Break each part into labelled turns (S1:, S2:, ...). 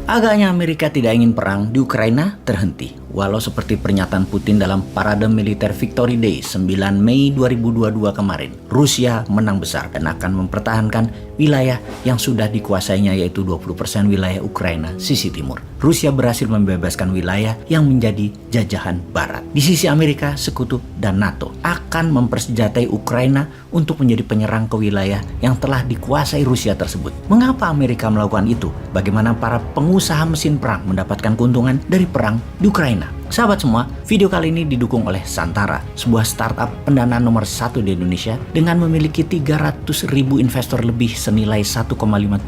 S1: Agaknya Amerika tidak ingin perang di Ukraina terhenti. Walau seperti pernyataan Putin dalam parade militer Victory Day 9 Mei 2022 kemarin, Rusia menang besar dan akan mempertahankan wilayah yang sudah dikuasainya, yaitu 20% wilayah Ukraina sisi timur. Rusia berhasil membebaskan wilayah yang menjadi jajahan Barat. Di sisi Amerika, sekutu, dan NATO akan mempersenjatai Ukraina untuk menjadi penyerang ke wilayah yang telah dikuasai Rusia tersebut. Mengapa Amerika melakukan itu? Bagaimana para pengusaha mesin perang mendapatkan keuntungan dari perang di Ukraina? Sahabat semua, video kali ini didukung oleh Santara, sebuah startup pendanaan nomor 1 di Indonesia dengan memiliki 300.000 investor lebih senilai 1,5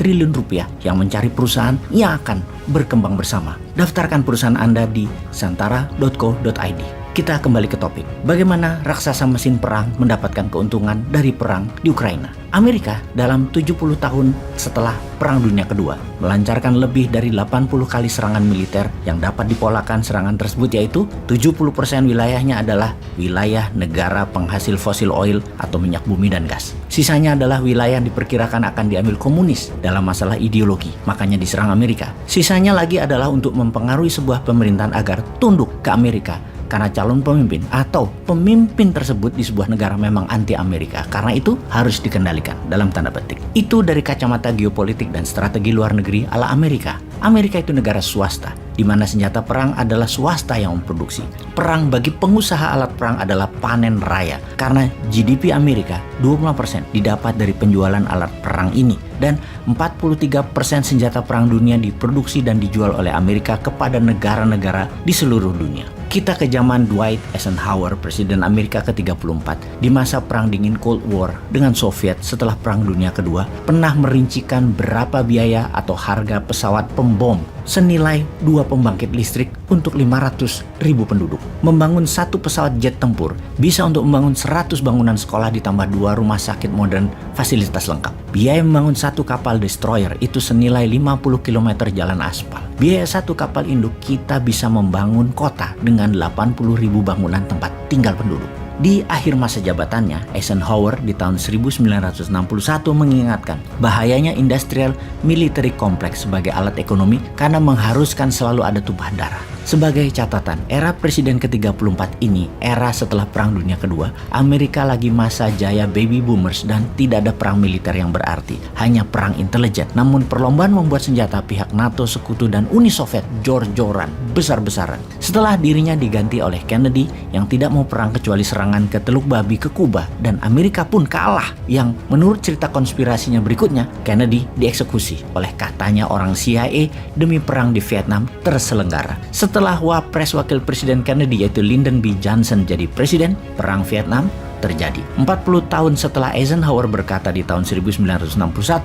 S1: triliun rupiah yang mencari perusahaan yang akan berkembang bersama. Daftarkan perusahaan Anda di santara.co.id. Kita kembali ke topik. Bagaimana raksasa mesin perang mendapatkan keuntungan dari perang di Ukraina? Amerika dalam 70 tahun setelah Perang Dunia Kedua melancarkan lebih dari 80 kali serangan militer yang dapat dipolakan serangan tersebut, yaitu 70% wilayahnya adalah wilayah negara penghasil fosil oil atau minyak bumi dan gas. Sisanya adalah wilayah yang diperkirakan akan diambil komunis dalam masalah ideologi, makanya diserang Amerika. Sisanya lagi adalah untuk mempengaruhi sebuah pemerintahan agar tunduk ke Amerika karena calon pemimpin atau pemimpin tersebut di sebuah negara memang anti Amerika. Karena itu harus dikendalikan dalam tanda petik. Itu dari kacamata geopolitik dan strategi luar negeri ala Amerika. Amerika itu negara swasta, di mana senjata perang adalah swasta yang memproduksi. Perang bagi pengusaha alat perang adalah panen raya, karena GDP Amerika 20% didapat dari penjualan alat perang ini. Dan 43% senjata perang dunia diproduksi dan dijual oleh Amerika kepada negara-negara di seluruh dunia. Kita ke zaman Dwight Eisenhower, Presiden Amerika ke-34. Di masa Perang Dingin Cold War dengan Soviet setelah Perang Dunia Kedua, pernah merincikan berapa biaya atau harga pesawat pembom senilai 2 pembangkit listrik untuk 500.000 penduduk. Membangun satu pesawat jet tempur bisa untuk membangun 100 bangunan sekolah ditambah 2 rumah sakit modern fasilitas lengkap. Biaya membangun satu kapal destroyer itu senilai 50 km jalan aspal. Biaya satu kapal induk kita bisa membangun kota dengan 80.000 bangunan tempat tinggal penduduk. Di akhir masa jabatannya, Eisenhower di tahun 1961 mengingatkan bahayanya industrial military complex sebagai alat ekonomi karena mengharuskan selalu ada tumpahan darah. Sebagai catatan, era Presiden ke-34 ini, era setelah Perang Dunia Kedua, Amerika lagi masa jaya baby boomers dan tidak ada perang militer yang berarti, hanya perang intelijen. Namun perlombaan membuat senjata pihak NATO, Sekutu, dan Uni Soviet jor-joran, besar-besaran. Setelah dirinya diganti oleh Kennedy yang tidak mau perang kecuali serangan ke Teluk Babi ke Kuba, dan Amerika pun kalah, yang menurut cerita konspirasinya berikutnya, Kennedy dieksekusi oleh katanya orang CIA demi perang di Vietnam terselenggara. Setelah Wapres Wakil Presiden Kennedy yaitu Lyndon B. Johnson jadi presiden, perang Vietnam terjadi. 40 tahun setelah Eisenhower berkata di tahun 1961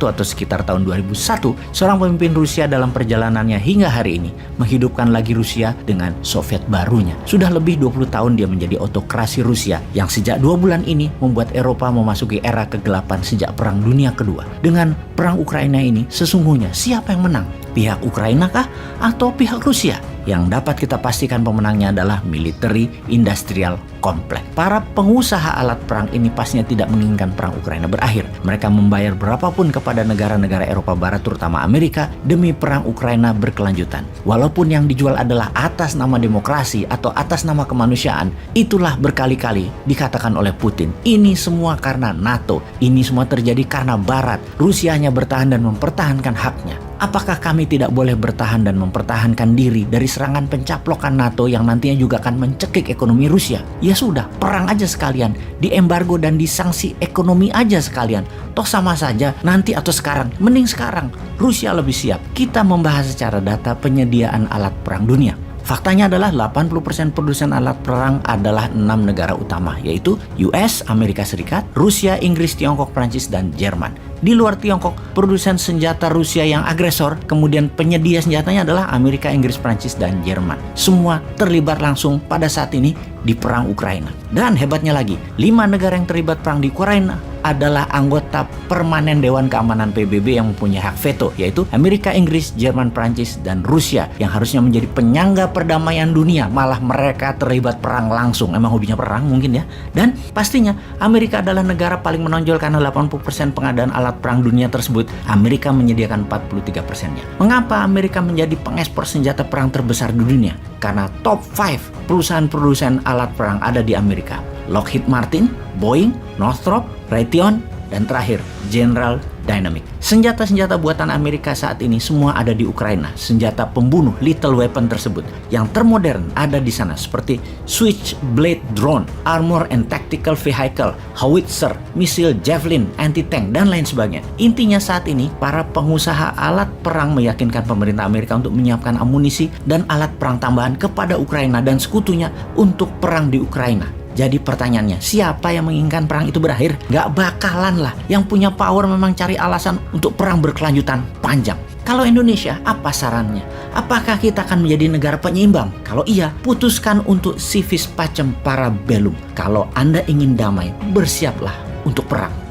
S1: atau sekitar tahun 2001, seorang pemimpin Rusia dalam perjalanannya hingga hari ini menghidupkan lagi Rusia dengan Soviet barunya. Sudah lebih 20 tahun dia menjadi autokrasi Rusia yang sejak 2 bulan ini membuat Eropa memasuki era kegelapan sejak Perang Dunia Kedua. Dengan perang Ukraina ini, sesungguhnya siapa yang menang? Pihak Ukraina kah atau pihak Rusia? Yang dapat kita pastikan pemenangnya adalah military industrial complex. Para pengusaha alat perang ini pastinya tidak menginginkan perang Ukraina berakhir. Mereka membayar berapapun kepada negara-negara Eropa Barat terutama Amerika demi perang Ukraina berkelanjutan. Walaupun yang dijual adalah atas nama demokrasi atau atas nama kemanusiaan, itulah berkali-kali dikatakan oleh Putin. Ini semua karena NATO, ini semua terjadi karena Barat. Rusia hanya bertahan dan mempertahankan haknya. Apakah kami tidak boleh bertahan dan mempertahankan diri dari serangan pencaplokan NATO yang nantinya juga akan mencekik ekonomi Rusia? Ya sudah, perang aja sekalian, diembargo dan disanksi ekonomi aja sekalian. Toh sama saja, nanti atau sekarang, mending sekarang. Rusia lebih siap. Kita membahas secara data penyediaan alat perang dunia. Faktanya adalah 80% produsen alat perang adalah 6 negara utama, yaitu US, Amerika Serikat, Rusia, Inggris, Tiongkok, Prancis, dan Jerman. Di luar Tiongkok, produsen senjata Rusia yang agresor, kemudian penyedia senjatanya adalah Amerika, Inggris, Prancis, dan Jerman. Semua terlibat langsung pada saat ini di perang Ukraina. Dan hebatnya lagi, 5 negara yang terlibat perang di Ukraina adalah anggota permanen Dewan Keamanan PBB yang mempunyai hak veto, yaitu Amerika, Inggris, Jerman, Prancis, dan Rusia yang harusnya menjadi penyangga perdamaian dunia. Malah mereka terlibat perang langsung. Emang hobinya perang mungkin ya. Dan pastinya Amerika adalah negara paling menonjol karena 80% pengadaan alat alat perang dunia tersebut, Amerika menyediakan 43%-nya. Mengapa Amerika menjadi pengekspor senjata perang terbesar di dunia? Karena top 5 perusahaan produsen alat perang ada di Amerika. Lockheed Martin, Boeing, Northrop, Raytheon, dan terakhir General Dynamics. Senjata-senjata buatan Amerika saat ini semua ada di Ukraina. Senjata pembunuh lethal weapon tersebut yang termodern ada di sana seperti Switchblade drone, armor and tactical vehicle, howitzer, misil Javelin, anti-tank, dan lain sebagainya. Intinya saat ini para pengusaha alat perang meyakinkan pemerintah Amerika untuk menyiapkan amunisi dan alat perang tambahan kepada Ukraina dan sekutunya untuk perang di Ukraina. Jadi pertanyaannya, siapa yang menginginkan perang itu berakhir? Gak bakalan lah. Yang punya power memang cari alasan untuk perang berkelanjutan panjang. Kalau Indonesia, apa sarannya? Apakah kita akan menjadi negara penyeimbang? Kalau iya, putuskan untuk civis pacem para bellum. Kalau Anda ingin damai, bersiaplah untuk perang.